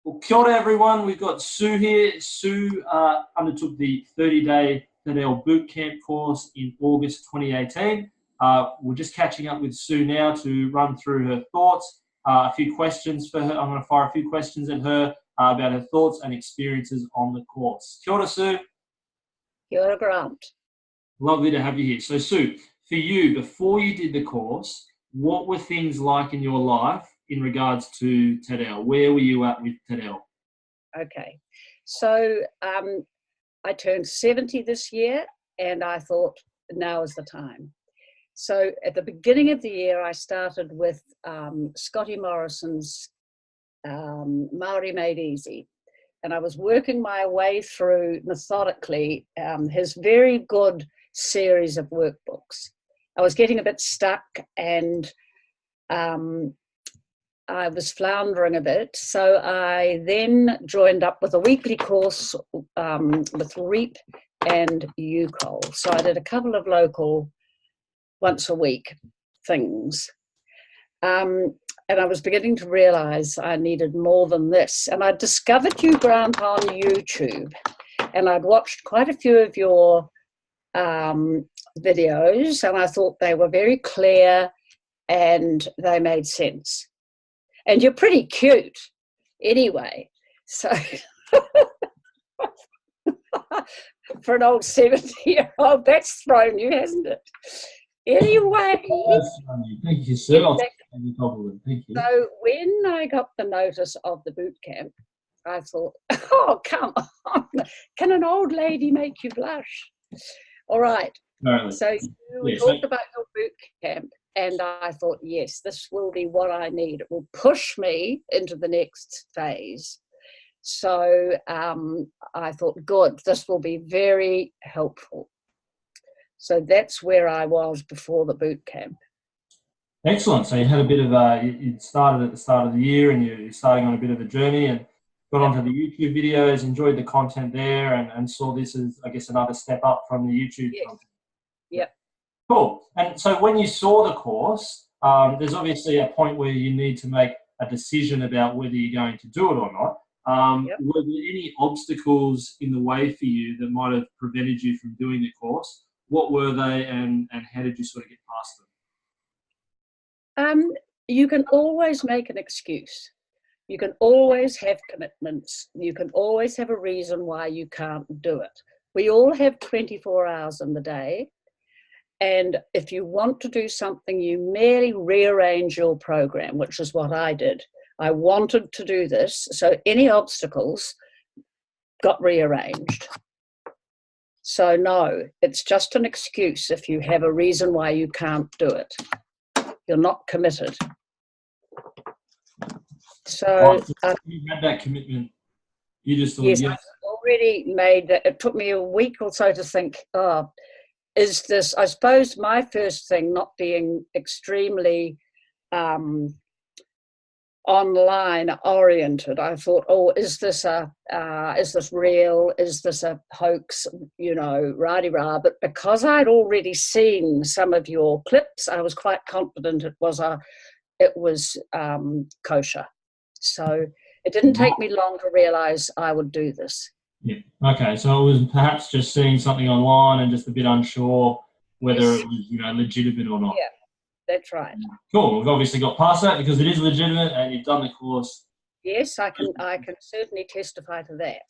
Well, kia ora everyone. We've got Sue here. Sue undertook the 30-day Te Reo Bootcamp course in August 2018. We're just catching up with Sue now to run through her thoughts, a few questions for her. I'm going to fire a few questions at her about her thoughts and experiences on the course. Kia ora, Sue. Kia ora, Grant. Lovely to have you here. So, Sue, for you, before you did the course, what were things like in your life in regards to Te Reo? Where were you at with Te Reo? Okay, so I turned 70 this year, and I thought now is the time. So at the beginning of the year, I started with Scotty Morrison's 𝐼𝐸, and I was working my way through methodically his very good series of workbooks. I was getting a bit stuck, and I was floundering a bit, so I then joined up with a weekly course with 𝐸𝐸 and 𝐒𝐭𝐚𝐫𝐢. So I did a couple of local once a week things. And I was beginning to realize I needed more than this. And I discovered you, Grant, on YouTube. And I'd watched quite a few of your videos, and I thought they were very clear and they made sense. And you're pretty cute anyway. So for an old 70-year-old, that's thrown you, hasn't it? Anyway. Thank you, sir. Thank you. So when I got the notice of the boot camp, I thought, oh, come on. Can an old lady make you blush? All right. So you talked about your boot camp, and I thought, yes, this will be what I need. It will push me into the next phase. So I thought, good, this will be very helpful. So that's where I was before the boot camp. Excellent. So you had a bit of you started at the start of the year, and you're starting on a bit of a journey, and got onto the YouTube videos, enjoyed the content there, and saw this as, I guess, another step up from the YouTube content. Yep. Cool. And so when you saw the course, there's obviously a point where you need to make a decision about whether you're going to do it or not. Were there any obstacles in the way for you that might have prevented you from doing the course? What were they, and how did you sort of get past them? You can always make an excuse. You can always have commitments. You can always have a reason why you can't do it. We all have 24 hours in the day. And if you want to do something, you merely rearrange your program, which is what I did. I wanted to do this, so any obstacles got rearranged. So no, it's just an excuse if you have a reason why you can't do it. You're not committed. So you had that commitment. You just thought, yes, I've already made that. It took me a week or so to think, oh, is this, I suppose my first thing, not being extremely online oriented, I thought, oh, is this real? Is this a hoax? You know, rah-de-rah. But because I'd already seen some of your clips, I was quite confident it was kosher. So it didn't take me long to realize I would do this. Yeah. Okay. So it was perhaps just seeing something online and just a bit unsure whether it was, legitimate or not. Yeah, that's right. Cool. We've obviously got past that because it is legitimate, and you've done the course. Yes, I can certainly testify to that.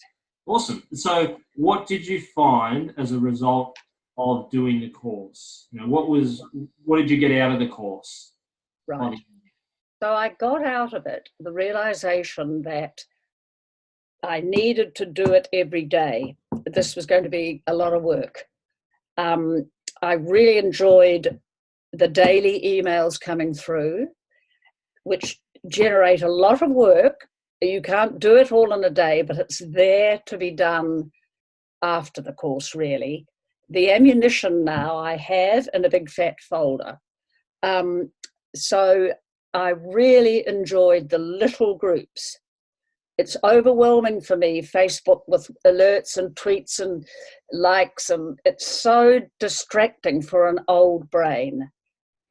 Awesome. So what did you find as a result of doing the course? What did you get out of the course? Right. So I got out of it the realization that I needed to do it every day. This was going to be a lot of work. I really enjoyed the daily emails coming through, which generate a lot of work. You can't do it all in a day, but it's there to be done after the course, really. The ammunition now I have in a big fat folder. So I really enjoyed the little groups. It's overwhelming for me, Facebook, with alerts and tweets and likes, and it's so distracting for an old brain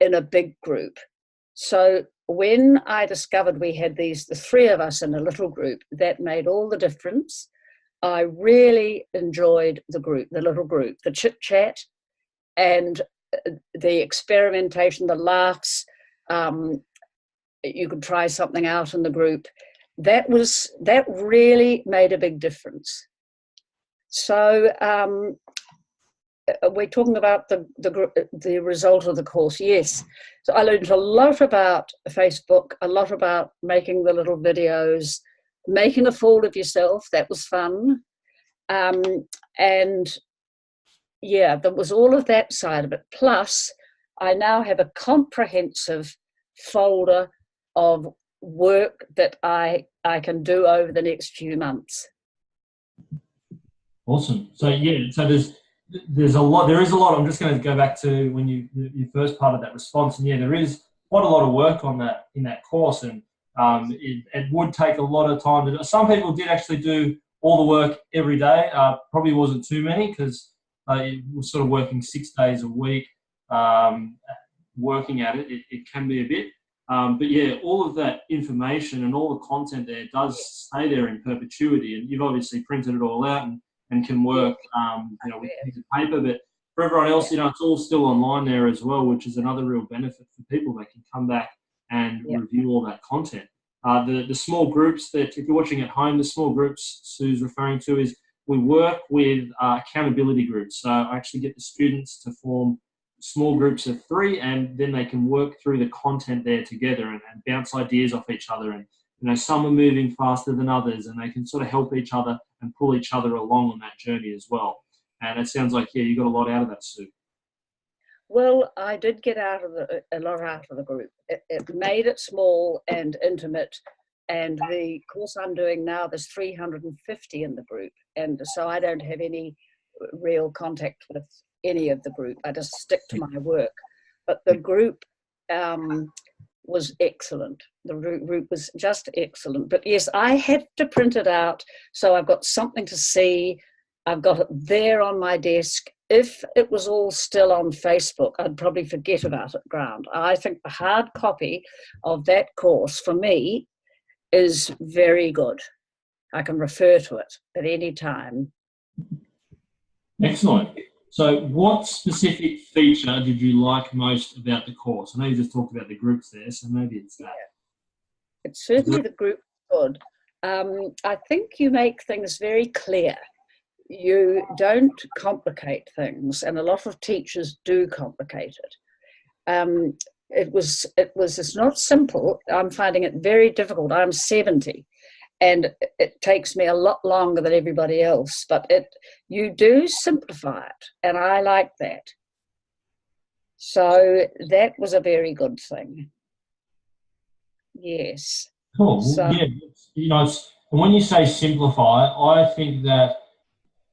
in a big group. So when I discovered we had the three of us in a little group, that made all the difference. I really enjoyed the little group, the chit chat and the experimentation, the laughs. You could try something out in the group. That really made a big difference. So we're talking about the result of the course. Yes. So I learned a lot about Facebook, a lot about making the little videos, making a fool of yourself. That was fun. And yeah, there was all of that side of it. Plus, I now have a comprehensive folder of work that I can do over the next few months. Awesome. So yeah, so there's a lot. There is a lot. I'm just going to go back to when your first part of that response, and yeah, there is quite a lot of work on that in that course, and it would take a lot of time to do. Some people did actually do all the work every day. Probably wasn't too many because it was sort of working 6 days a week, working at it. It can be a bit. But yeah, all of that information and all the content there does stay there in perpetuity, and you've obviously printed it all out and can work, with a piece of paper. But for everyone else, it's all still online there as well, which is another real benefit for people. They can come back and review all that content. The small groups that, if you're watching at home, the small groups Sue's referring to is we work with accountability groups. So I actually get the students to form small groups of 3, and then they can work through the content there together and bounce ideas off each other. And some are moving faster than others, and they can sort of help each other and pull each other along on that journey as well. And it sounds like you got a lot out of that, Sue. Well, I did get a lot out of the group. It made it small and intimate. And the course I'm doing now, there's 350 in the group, and so I don't have any real contact with any of the group. I just stick to my work. But the group was excellent. The group was just excellent. But yes, I had to print it out, so I've got something to see. I've got it there on my desk. If it was all still on Facebook, I'd probably forget about it, Grant. I think the hard copy of that course, for me, is very good. I can refer to it at any time. Excellent. So what specific feature did you like most about the course? I know you just talked about the groups there, so maybe it's that. Yeah. It's certainly the group good. I think you make things very clear. You don't complicate things, and a lot of teachers do complicate it. It's not simple. I'm finding it very difficult. I'm 70. And it takes me a lot longer than everybody else, but you do simplify it, and I like that. So that was a very good thing. Yes. Cool. So, yeah, and when you say simplify, I think that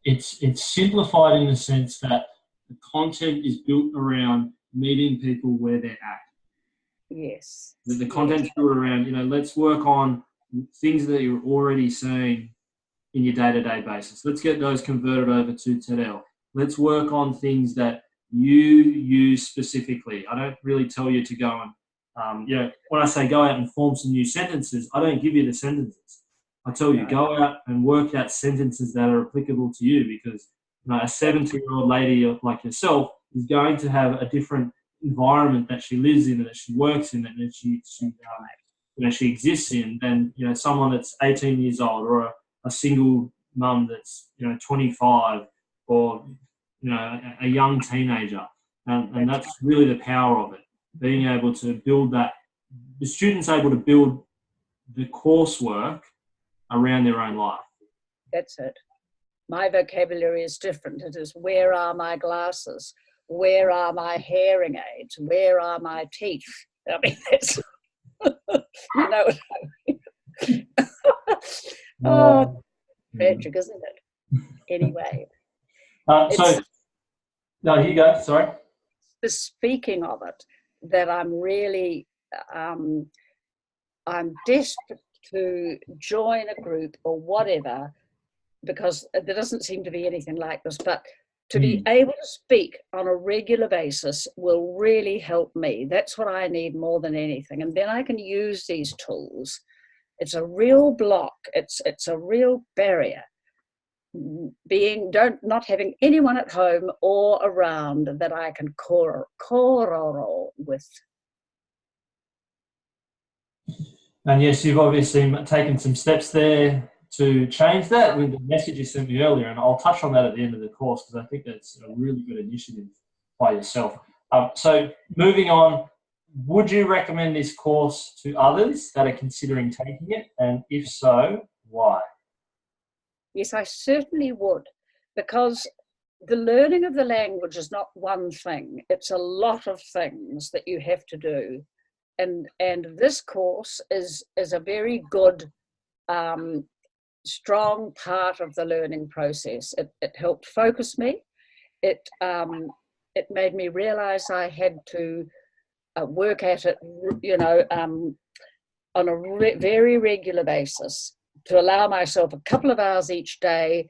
it's simplified in the sense that the content is built around meeting people where they're at. Yes. The content's built around, let's work on things that you're already saying in your day-to-day basis. Let's get those converted over to Te Reo. Let's work on things that you use specifically. I don't really tell you to go and, when I say go out and form some new sentences, I don't give you the sentences. I tell you, go out and work out sentences that are applicable to you, because a 70-year-old lady like yourself is going to have a different environment that she lives in and that she works in and that she exists in than someone that's 18 years old, or a single mum that's 25, or a young teenager, and that's really the power of it. Being able to build that, the student's able to build the coursework around their own life. That's it. My vocabulary is different. It is, where are my glasses? Where are my hearing aids? Where are my teeth? I mean, that's you know what I mean? Tragic, isn't it? Anyway. No, here you go. Sorry. The speaking of it that I'm really, I'm desperate to join a group or whatever, because there doesn't seem to be anything like this, but to be able to speak on a regular basis will really help me. That's what I need more than anything. And then I can use these tools. It's a real block. It's a real barrier. Not having anyone at home or around that I can kororo with. And yes, you've obviously taken some steps there to change that with the message you sent me earlier, and I'll touch on that at the end of the course because I think that's a really good initiative by yourself. So moving on, would you recommend this course to others that are considering taking it? And if so, why? Yes, I certainly would, because the learning of the language is not one thing. It's a lot of things that you have to do. And this course is a very good, strong part of the learning process. It helped focus me. It made me realize I had to work at it, on a very regular basis, to allow myself a couple of hours each day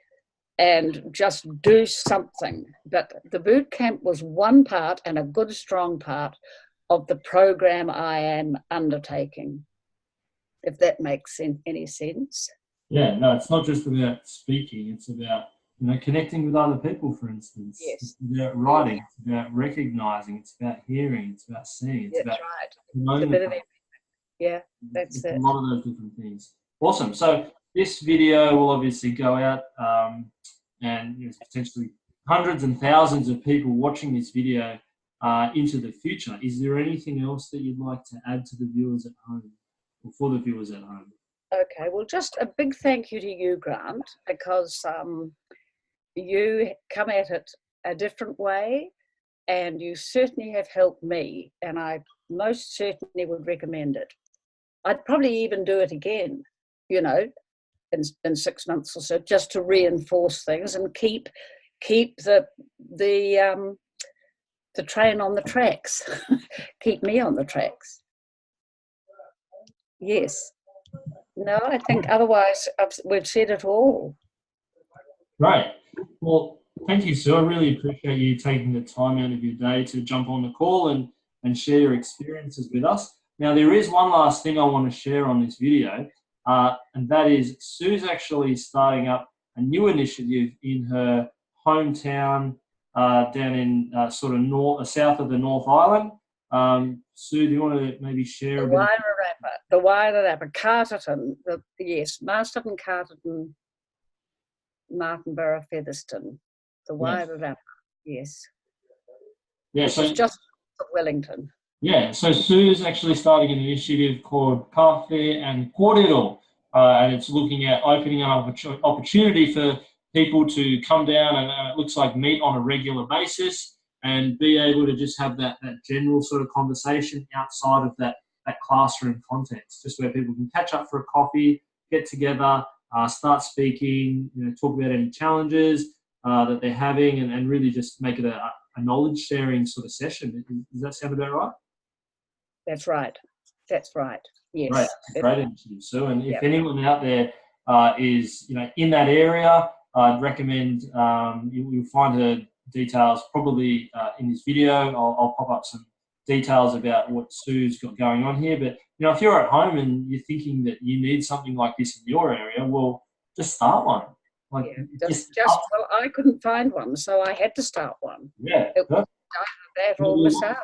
and just do something. But the boot camp was one part, and a good strong part, of the program I am undertaking, if that makes any sense. Yeah, no, it's not just about speaking, it's about connecting with other people, for instance. Yes. It's about writing, it's about recognizing, it's about hearing, it's about seeing, it's about right. It's a bit of everything. Yeah, that's it. A lot of those different things. Awesome. So this video will obviously go out, and there's potentially hundreds and thousands of people watching this video into the future. Is there anything else that you'd like to add to the viewers at home, or for the viewers at home? Okay, well, just a big thank you to you, Grant, because you come at it a different way, and you certainly have helped me, and I most certainly would recommend it. I'd probably even do it again, in 6 months or so, just to reinforce things and keep the train on the tracks, keep me on the tracks. Yes. No, I think otherwise we've said it all. Right. Well, thank you, Sue. I really appreciate you taking the time out of your day to jump on the call and share your experiences with us. Now, there is one last thing I want to share on this video, and that is Sue's actually starting up a new initiative in her hometown down in sort of south of the North Island. Sue, do you want to maybe share a bit? The Wairarapa, Carterton, yes, Masterton, Carterton, Martinborough, Featherston, the Wairarapa, yes. Yeah, so it's just Wellington. Yeah, so Sue's actually starting an initiative called 𝐒𝐭𝐚𝐫𝐿𝐼 and 𝐶ōrero, and it's looking at opening up an opportunity for people to come down and it looks like meet on a regular basis and be able to just have that general sort of conversation outside of that classroom context, just where people can catch up for a coffee, get together, start speaking, talk about any challenges that they're having, and really just make it a knowledge sharing sort of session. Does that sound about right? That's right. That's right. Yes. Right. Great initiative, Sue. And if anyone out there is in that area, I'd recommend you'll find her details probably in this video. I'll pop up some details about what Sue's got going on here. But if you're at home and you're thinking that you need something like this in your area, well, just start one. Well, I couldn't find one, so I had to start one. Yeah. That or miss out.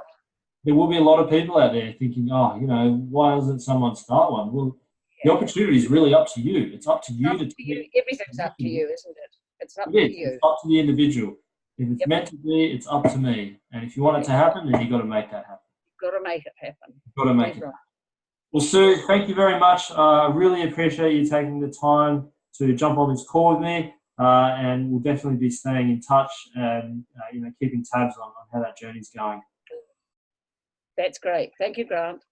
There will be a lot of people out there thinking, why doesn't someone start one? Well, the opportunity is really up to you. It's up to you Everything's up to you, isn't it? It's up to you. It's up to the individual. If it's meant to be, it's up to me. And if you want it to happen, then you've got to make that happen. You've got to make it happen. You've got to make it happen. Well, Sue, thank you very much. I really appreciate you taking the time to jump on this call with me. And we'll definitely be staying in touch and keeping tabs on how that journey's going. That's great. Thank you, Grant.